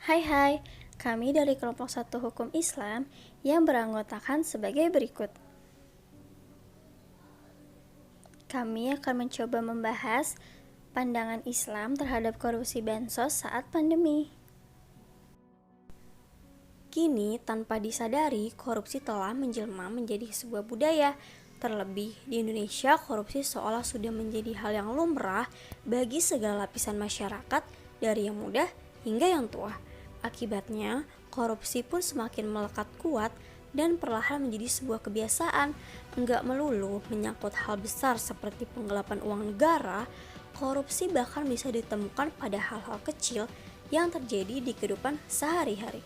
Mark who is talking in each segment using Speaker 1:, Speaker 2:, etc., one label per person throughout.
Speaker 1: Hai, kami dari kelompok satu hukum Islam yang beranggotakan sebagai berikut. Kami akan mencoba membahas pandangan Islam terhadap korupsi bansos saat pandemi. Kini, tanpa disadari, korupsi telah menjelma menjadi sebuah budaya. Terlebih, di Indonesia, korupsi seolah sudah menjadi hal yang lumrah bagi segala lapisan masyarakat, dari yang muda hingga yang tua. Akibatnya, korupsi pun semakin melekat kuat dan perlahan menjadi sebuah kebiasaan. Enggak melulu menyangkut hal besar seperti penggelapan uang negara, korupsi bahkan bisa ditemukan pada hal-hal kecil yang terjadi di kehidupan sehari-hari.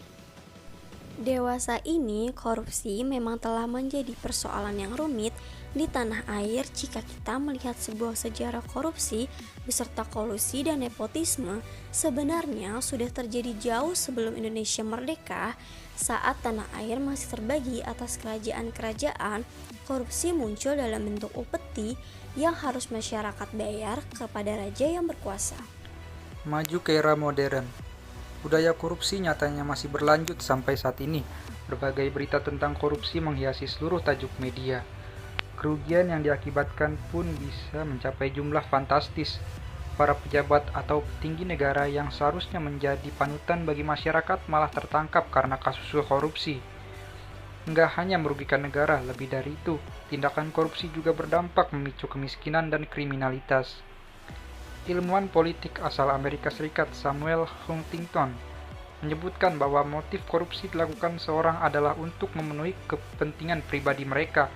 Speaker 1: Dewasa ini, korupsi memang telah menjadi persoalan yang rumit di tanah air jika kita melihat sebuah sejarah korupsi beserta kolusi dan nepotisme sebenarnya sudah terjadi jauh sebelum Indonesia merdeka. Saat tanah air masih terbagi atas kerajaan-kerajaan, korupsi muncul dalam bentuk upeti yang harus masyarakat bayar kepada raja yang berkuasa.
Speaker 2: Maju ke era modern. Budaya korupsi nyatanya masih berlanjut sampai saat ini. Berbagai berita tentang korupsi menghiasi seluruh tajuk media. Kerugian yang diakibatkan pun bisa mencapai jumlah fantastis. Para pejabat atau petinggi negara yang seharusnya menjadi panutan bagi masyarakat malah tertangkap karena kasus korupsi. Enggak hanya merugikan negara, lebih dari itu, tindakan korupsi juga berdampak memicu kemiskinan dan kriminalitas. Ilmuwan politik asal Amerika Serikat Samuel Huntington menyebutkan bahwa motif korupsi dilakukan seorang adalah untuk memenuhi kepentingan pribadi mereka,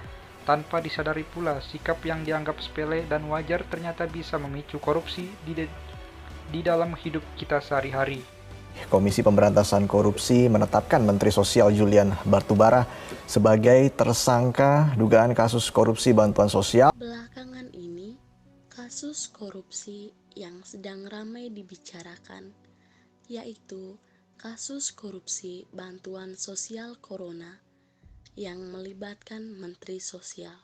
Speaker 2: tanpa disadari pula sikap yang dianggap sepele dan wajar ternyata bisa memicu korupsi di dalam hidup kita sehari-hari.
Speaker 3: Komisi Pemberantasan Korupsi menetapkan Menteri Sosial Julian Batubara sebagai tersangka dugaan kasus korupsi bantuan sosial.
Speaker 4: Belakangan ini, kasus korupsi yang sedang ramai dibicarakan, yaitu kasus korupsi bantuan sosial corona yang melibatkan Menteri Sosial.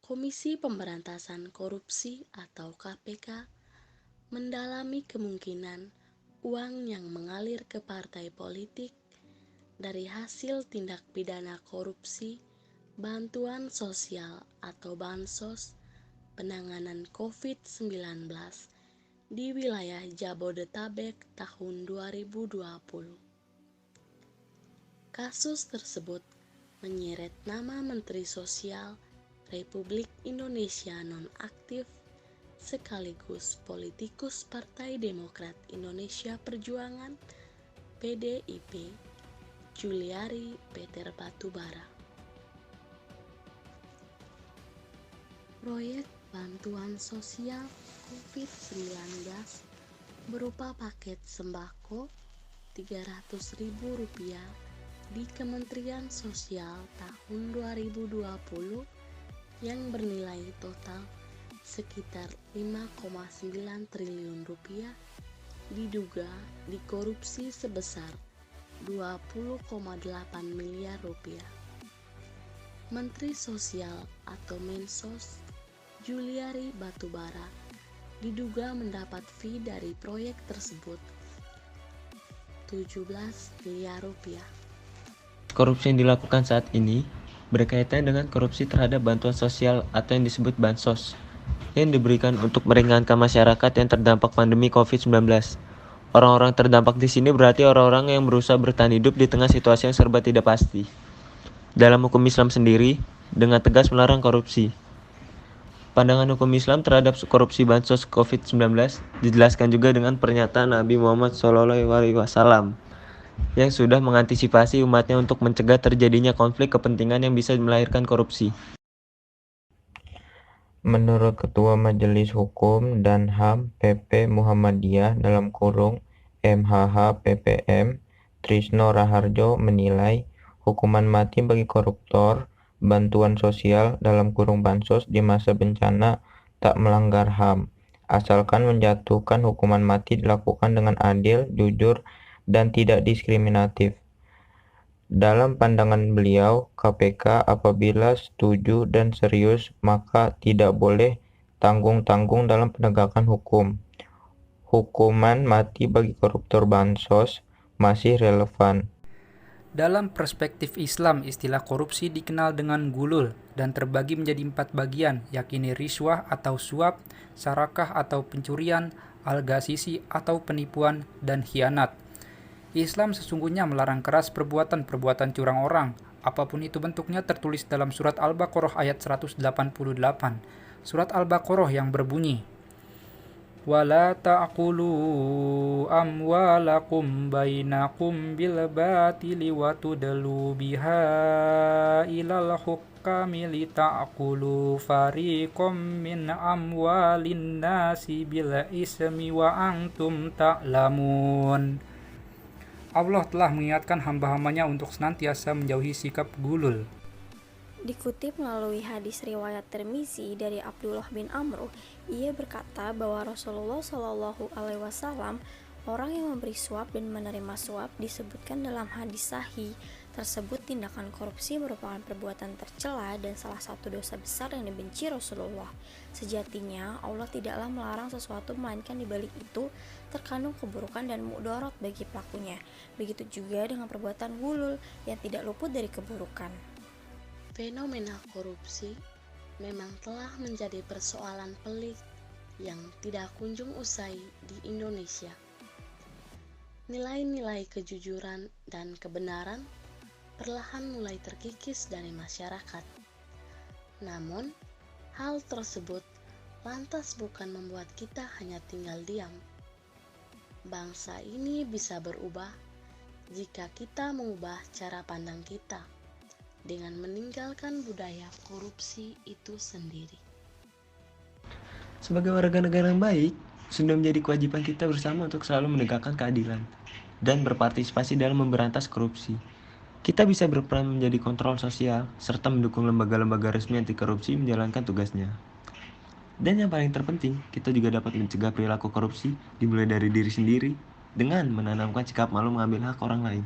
Speaker 4: Komisi Pemberantasan Korupsi atau KPK mendalami kemungkinan uang yang mengalir ke partai politik dari hasil tindak pidana korupsi bantuan sosial atau bansos penanganan COVID-19 di wilayah Jabodetabek tahun 2020. Kasus tersebut menyeret nama Menteri Sosial Republik Indonesia nonaktif sekaligus politikus Partai Demokrat Indonesia Perjuangan (PDIP), Juliari Peter Batubara. Proyek bantuan sosial COVID-19 berupa paket sembako Rp300.000 di Kementerian Sosial tahun 2020 yang bernilai total sekitar Rp5,9 triliun diduga dikorupsi sebesar Rp20,8 miliar. Menteri Sosial atau Mensos Juliari Batubara diduga mendapat fee dari proyek tersebut Rp17 miliar.
Speaker 5: Korupsi yang dilakukan saat ini berkaitan dengan korupsi terhadap bantuan sosial atau yang disebut bansos yang diberikan untuk meringankan masyarakat yang terdampak pandemi COVID-19. Orang-orang terdampak di sini berarti orang-orang yang berusaha bertahan hidup di tengah situasi yang serba tidak pasti. Dalam hukum Islam sendiri, dengan tegas melarang korupsi. Pandangan hukum Islam terhadap korupsi bansos COVID-19 dijelaskan juga dengan pernyataan Nabi Muhammad SAW yang sudah mengantisipasi umatnya untuk mencegah terjadinya konflik kepentingan yang bisa melahirkan korupsi.
Speaker 6: Menurut Ketua Majelis Hukum dan HAM PP Muhammadiyah (MHH PPM) Trisno Raharjo menilai hukuman mati bagi koruptor bantuan sosial (bansos) di masa bencana tak melanggar HAM, asalkan menjatuhkan hukuman mati dilakukan dengan adil, jujur, dan tidak diskriminatif. Dalam pandangan beliau, KPK apabila setuju dan serius maka tidak boleh tanggung-tanggung dalam penegakan hukum. hukuman mati bagi koruptor bansos masih relevan.
Speaker 2: Dalam perspektif Islam, istilah korupsi dikenal dengan gulul dan terbagi menjadi 4 bagian, yakni riswah atau suap, sarakah atau pencurian, al-ghasisi atau penipuan, dan khianat. Islam sesungguhnya melarang keras perbuatan-perbuatan curang orang, apapun itu bentuknya, tertulis dalam surat Al-Baqarah ayat 188. Surat Al-Baqarah yang berbunyi, وَلَا تَأْكُلُوا أَمْوَالَكُمْ بَيْنَكُمْ بِالْبَاطِلِ وَتُدْلُوا بِهَا إِلَى الْحُكَّامِ لِتَأْكُلُوا فَرِيقًا مِنْ أَمْوَالِ النَّاسِ بِالْإِثْمِ وَأَنْتُمْ تَعْلَمُونَ. Allah telah mengingatkan hamba-hambanya untuk senantiasa menjauhi sikap gulul.
Speaker 1: Dikutip melalui hadis riwayat Tirmizi dari Abdullah bin Amr, ia berkata bahwa Rasulullah Shallallahu Alaihi Wasallam, orang yang memberi suap dan menerima suap, disebutkan dalam hadis sahih tersebut tindakan korupsi merupakan perbuatan tercela dan salah satu dosa besar yang dibenci Rasulullah. Sejatinya Allah tidaklah melarang sesuatu, melainkan di balik itu terkandung keburukan dan mudarat bagi pelakunya. Begitu juga dengan perbuatan gulul yang tidak luput dari keburukan.
Speaker 4: Fenomena korupsi memang telah menjadi persoalan pelik yang tidak kunjung usai di Indonesia. Nilai-nilai kejujuran dan kebenaran perlahan mulai terkikis dari masyarakat. Namun, hal tersebut lantas bukan membuat kita hanya tinggal diam. Bangsa ini bisa berubah jika kita mengubah cara pandang kita dengan meninggalkan budaya korupsi itu sendiri.
Speaker 5: Sebagai warga negara yang baik, sudah menjadi kewajiban kita bersama untuk selalu menegakkan keadilan dan berpartisipasi dalam memberantas korupsi. Kita bisa berperan menjadi kontrol sosial serta mendukung lembaga-lembaga resmi anti korupsi menjalankan tugasnya. Dan yang paling terpenting, kita juga dapat mencegah perilaku korupsi dimulai dari diri sendiri dengan menanamkan sikap malu mengambil hak orang lain.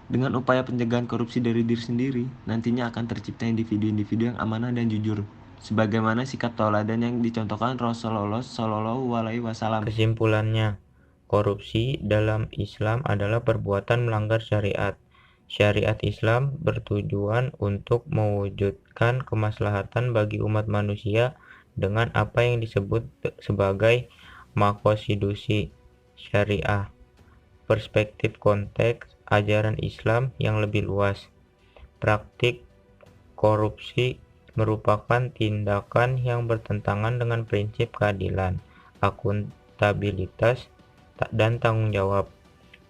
Speaker 5: Dengan upaya pencegahan korupsi dari diri sendiri, nantinya akan tercipta individu-individu yang amanah dan jujur, sebagaimana sikap tauladan yang dicontohkan Rasulullah Shallallahu Alaihi Wasallam.
Speaker 6: Kesimpulannya, korupsi dalam Islam adalah perbuatan melanggar syariat. Syariat Islam bertujuan untuk mewujudkan kemaslahatan bagi umat manusia dengan apa yang disebut sebagai maqasidus syariah. Perspektif konteks ajaran Islam yang lebih luas. Praktik korupsi merupakan tindakan yang bertentangan dengan prinsip keadilan, akuntabilitas, dan tanggung jawab.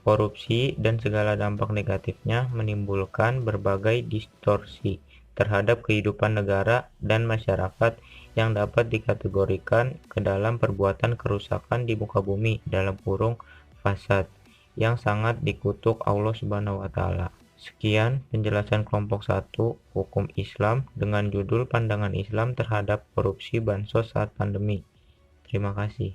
Speaker 6: Korupsi dan segala dampak negatifnya menimbulkan berbagai distorsi terhadap kehidupan negara dan masyarakat yang dapat dikategorikan ke dalam perbuatan kerusakan di muka bumi (fasad) yang sangat dikutuk Allah Subhanahu wa Ta'ala. Sekian penjelasan kelompok 1 Hukum Islam dengan judul Pandangan Islam terhadap Korupsi Bansos saat Pandemi. Terima kasih.